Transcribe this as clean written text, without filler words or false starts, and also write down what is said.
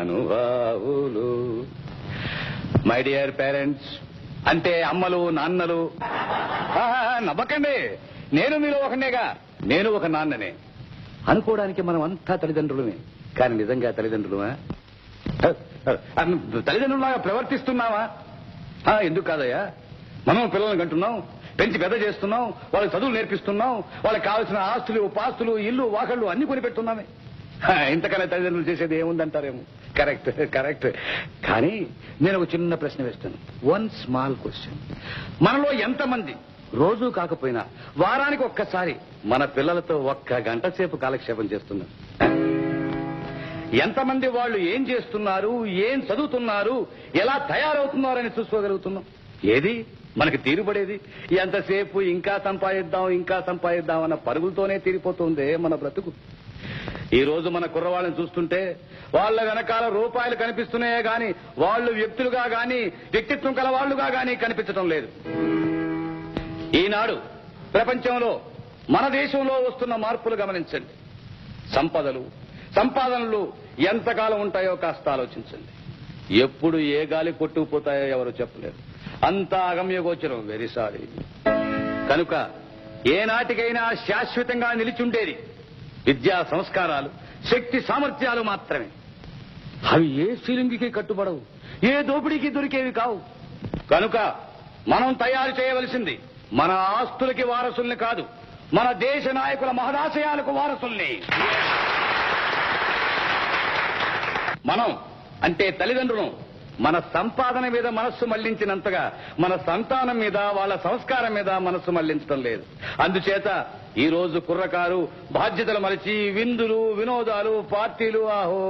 మహానుభావులు. My dear parents, అంటే అమ్మలు నాన్నలు. నవ్వకండి, నేను మీలో ఒకనేగా. నేను ఒక నాన్ననే. అనుకోవడానికి మనం అంతా తల్లిదండ్రులమే, కానీ నిజంగా తల్లిదండ్రులమా? తల్లిదండ్రులాగా ప్రవర్తిస్తున్నావా? ఎందుకు కాదయ్యా, మనం పిల్లల్ని కంటున్నాం, పెంచి పెద్ద చేస్తున్నాం, వాళ్ళకి చదువులు నేర్పిస్తున్నాం, వాళ్ళకి కావాల్సిన ఆస్తులు పాస్తులు ఇల్లు వాకళ్ళు అన్ని కొనిపెడుతున్నామే. ఇంతకన్నా తల్లిదండ్రులు చేసేది ఏముందంటారేమో. Correct correct. కానీ నేను ఒక చిన్న ప్రశ్న వేస్తాను. One small question. మనలో ఎంతమంది రోజు కాకపోయినా వారానికి ఒక్కసారి మన పిల్లలతో 1 గంట సేపు కాలక్షేపం చేస్తున్నారు? ఎంతమంది వాళ్ళు ఏం చేస్తున్నారు, ఏం చదువుతున్నారు, ఎలా తయారవుతున్నారని చూసుకోగలుగుతున్నాం? ఏది మనకి తీరుబడేది? ఎంతసేపు ఇంకా సంపాదిద్దాం అన్న పరుగులతోనే తీరిపోతుంది మన బ్రతుకు. ఈ రోజు మన కుర్రవాళ్ళని చూస్తుంటే వాళ్ళ వెనకాల రూపాయలు కనిపిస్తున్నాయే గాని వాళ్ళు వ్యక్తులుగా గాని వ్యక్తిత్వం కల వాళ్లుగా గాని కనిపించడం లేదు. ఈనాడు ప్రపంచంలో మన దేశంలో వస్తున్న మార్పులు గమనించండి. సంపాదనలు ఎంతకాలం ఉంటాయో కాస్త ఆలోచించండి. ఎప్పుడు ఏ గాలి కొట్టుకుపోతాయో ఎవరు చెప్పలేరు. అంతా అగమ్యగోచరం. Very sorry. కనుక ఏనాటికైనా శాశ్వతంగా నిలిచుండేది విద్యా సంస్కారాలు, శక్తి సామర్థ్యాలు మాత్రమే. అవి ఏ సీలింగికి కట్టుబడవు, ఏ దోపిడీకి దొరికేవి కావు. కనుక మనం తయారు చేయవలసింది మన ఆస్తులకి వారసుల్ని కాదు, మన దేశ నాయకుల మహదాశయాలకు వారసుల్ని. మనం అంటే తల్లిదండ్రులు మన సంపాదన మీద మనస్సు మళ్లించినంతగా మన సంతానం మీద, వాళ్ళ సంస్కారం మీద మనస్సు మళ్లించడం లేదు. అందుచేత ఈ రోజు కుర్రకారు బాధ్యతలు మరిచి విందులు, వినోదాలు, పార్టీలు, ఆహో